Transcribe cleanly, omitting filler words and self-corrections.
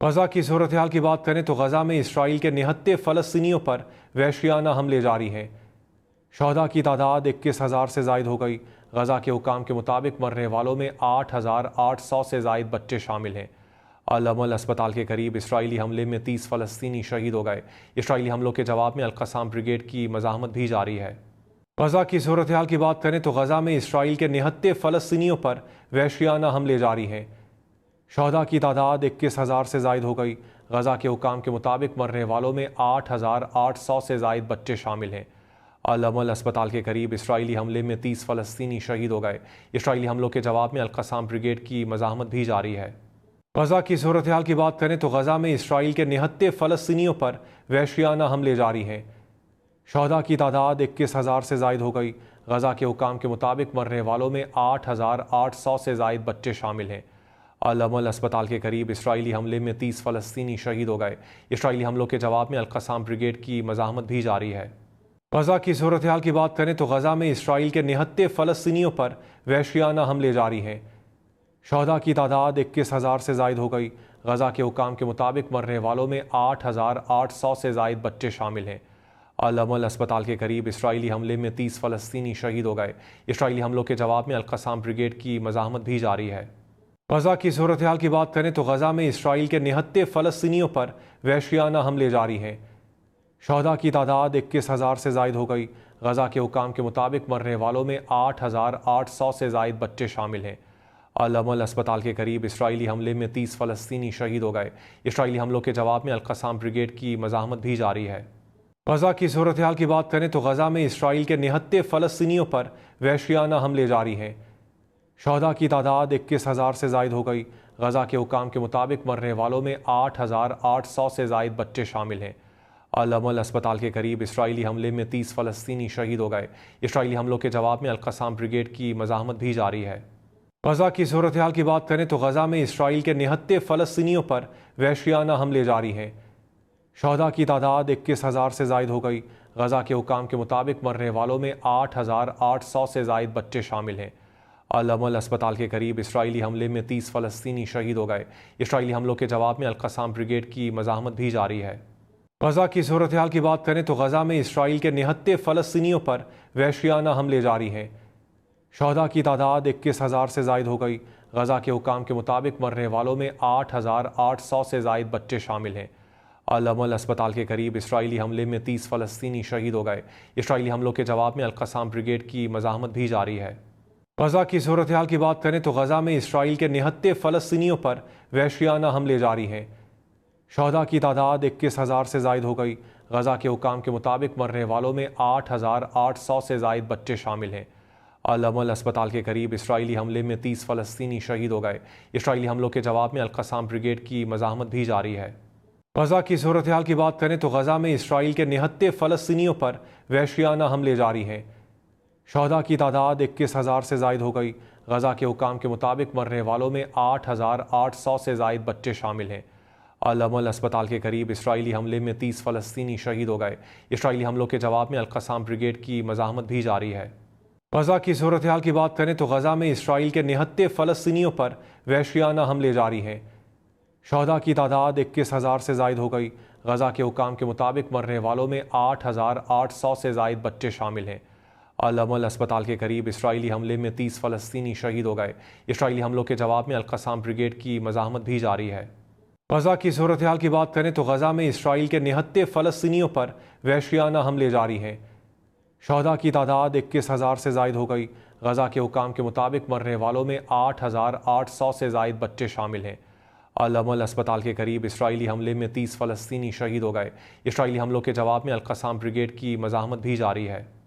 غزہ کی صورتحال کی بات کریں تو غزہ میں اسرائیل کے نہتے فلسطینیوں پر وحشیانہ حملے جاری ہیں۔ شہداء کی تعداد 21,000 سے زائد ہو گئی۔ غزہ کے حکام کے مطابق مرنے والوں میں 8,800 سے زائد بچے شامل ہیں۔ العمل اسپتال کے قریب اسرائیلی حملے میں 30 فلسطینی شہید ہو گئے۔ اسرائیلی حملوں کے جواب میں القسام بریگیڈ کی مزاحمت بھی جاری ہے۔ غزہ کی صورتحال کی بات کریں تو غزہ میں اسرائیل کے نہتے فلسطینیوں پر وحشیانہ حملے جاری ہیں۔ شہداء کی تعداد 21,000 سے زائد ہو گئی۔ غزہ کے حکام کے مطابق مرنے والوں میں 8,800 سے زائد بچے شامل ہیں۔ العمل اسپتال کے قریب اسرائیلی حملے میں 30 فلسطینی شہید ہو گئے۔ اسرائیلی حملوں کے جواب میں القسام بریگیڈ کی مزاحمت بھی جاری ہے۔ غزہ کی صورتحال کی بات کریں تو غزہ میں اسرائیل کے نہتے فلسطینیوں پر وحشیانہ حملے جاری ہیں۔ شہداء کی تعداد 21,000 سے زائد ہو گئی۔ غزہ کے حکام کے مطابق مرنے والوں میں 8,800 سے زائد بچے شامل ہیں۔ العمل اسپتال کے قریب اسرائیلی حملے میں 30 فلسطینی شہید ہو گئے۔ اسرائیلی حملوں کے جواب میں القسام بریگیڈ کی مزاحمت بھی جاری ہے۔ غزہ کی صورتحال کی بات کریں تو غزہ میں اسرائیل کے نہتے فلسطینیوں پر وحشیانہ حملے جاری ہیں۔ شہداء کی تعداد 21,000 سے زائد ہو گئی۔ غزہ کے حکام کے مطابق مرنے والوں میں 8,800 سے زائد بچے شامل ہیں۔ العمل اسپتال کے قریب اسرائیلی حملے میں 30 فلسطینی شہید ہو گئے۔ اسرائیلی حملوں کے جواب میں القسام بریگیڈ کی مزاحمت بھی جاری ہے۔ غزہ کی صورتحال کی بات کریں تو غزہ میں اسرائیل کے نہتے فلسطینیوں پر وحشیانہ حملے جاری ہیں۔ شہداء کی تعداد 21,000 سے زائد ہو گئی۔ غزہ کے حکام کے مطابق مرنے والوں میں 8,800 سے زائد بچے شامل ہیں۔ العمل اسپتال کے قریب اسرائیلی حملے میں 30 فلسطینی شہید ہو گئے۔ اسرائیلی حملوں کے جواب میں القسام بریگیڈ کی مزاحمت بھی جاری ہے۔ غزہ کی صورتحال کی بات کریں تو غزہ میں اسرائیل کے نہتے فلسطینیوں پر وحشیانہ حملے جاری ہیں۔ شہداء کی تعداد 21,000 سے زائد ہو گئی۔ غزہ کے حکام کے مطابق مرنے والوں میں 8,800 سے زائد بچے شامل ہیں۔ العمل اسپتال کے قریب اسرائیلی حملے میں 30 فلسطینی شہید ہو گئے۔ اسرائیلی حملوں کے جواب میں القسام بریگیڈ کی مزاحمت بھی جاری ہے۔ غزہ کی صورتحال کی بات کریں تو غزہ میں اسرائیل کے نہتے فلسطینیوں پر وحشیانہ حملے جاری ہیں۔ شہداء کی تعداد 21,000 سے زائد ہو گئی۔ غزہ کے حکام کے مطابق مرنے والوں میں 8,800 سے زائد بچے شامل ہیں۔ العمل اسپتال کے قریب اسرائیلی حملے میں 30 فلسطینی شہید ہو گئے۔ اسرائیلی حملوں کے جواب میں القسام بریگیڈ کی مزاحمت بھی جاری ہے۔ غزہ کی صورتحال کی بات کریں تو غزہ میں اسرائیل کے نہتے فلسطینیوں پر وحشیانہ حملے جاری ہیں۔ شہداء کی تعداد 21,000 سے زائد ہو گئی۔ غزہ کے حکام کے مطابق مرنے والوں میں 8,800 سے زائد بچے شامل ہیں۔ العمل اسپتال کے قریب اسرائیلی حملے میں 30 فلسطینی شہید ہو گئے۔ اسرائیلی حملوں کے جواب میں القسام بریگیڈ کی مزاحمت بھی جاری ہے۔ غزہ کی صورتحال کی بات کریں تو غزہ میں اسرائیل کے نہتے فلسطینیوں پر وحشیانہ حملے جاری ہیں۔ شہداء کی تعداد 21,000 سے زائد ہو گئی۔ غزہ کے حکام کے مطابق مرنے والوں میں 8,800 سے زائد بچے شامل ہیں۔ العمل اسپتال کے قریب اسرائیلی حملے میں 30 فلسطینی شہید ہو گئے۔ اسرائیلی حملوں کے جواب میں القسام بریگیڈ کی مزاحمت بھی جاری ہے۔ غزہ کی صورتحال کی بات کریں تو غزہ میں اسرائیل کے نہتے فلسطینیوں پر وحشیانہ حملے جاری ہیں۔ شہداء کی تعداد 21,000 سے زائد ہو گئی۔ غزہ کے حکام کے مطابق مرنے والوں میں 8,800 سے زائد بچے شامل ہیں۔ العمل اسپتال کے قریب اسرائیلی حملے میں 30 فلسطینی شہید ہو گئے۔ اسرائیلی حملوں کے جواب میں القسام بریگیڈ کی مزاحمت بھی جاری ہے۔ غزہ کی صورتحال کی بات کریں تو غزہ میں اسرائیل کے نہتے فلسطینیوں پر وحشیانہ حملے جاری ہیں۔ شہداء کی تعداد 21,000 سے زائد ہو گئی۔ غزہ کے حکام کے مطابق مرنے والوں میں 8,800 سے زائد بچے شامل ہیں۔ العمل اسپتال کے قریب اسرائیلی حملے میں 30 فلسطینی شہید ہو گئے۔ اسرائیلی حملوں کے جواب میں القسام بریگیڈ کی مزاحمت بھی جاری ہے۔ غزہ کی صورتحال کی بات کریں تو غزہ میں اسرائیل کے نہتے فلسطینیوں پر وحشیانہ حملے جاری ہیں۔ شہداء کی تعداد 21,000 سے زائد ہو گئی۔ غزہ کے حکام کے مطابق مرنے والوں میں 8,800 سے زائد بچے شامل ہیں۔ العمل اسپتال کے قریب اسرائیلی حملے میں 30 فلسطینی شہید ہو گئے۔ اسرائیلی حملوں کے جواب میں القسام بریگیڈ کی مزاحمت بھی جاری ہے۔ غزہ کی صورتحال کی بات کریں تو غزہ میں اسرائیل کے نہتے فلسطینیوں پر وحشیانہ حملے جاری ہیں۔ شہداء کی تعداد 21,000 سے زائد ہو گئی۔ غزہ کے حکام کے مطابق مرنے والوں میں 8,800 سے زائد بچے شامل ہیں۔ العمل اسپتال کے قریب اسرائیلی حملے میں 30 فلسطینی شہید ہو گئے۔ اسرائیلی حملوں کے جواب میں القسام بریگیڈ کی مزاحمت بھی جاری ہے۔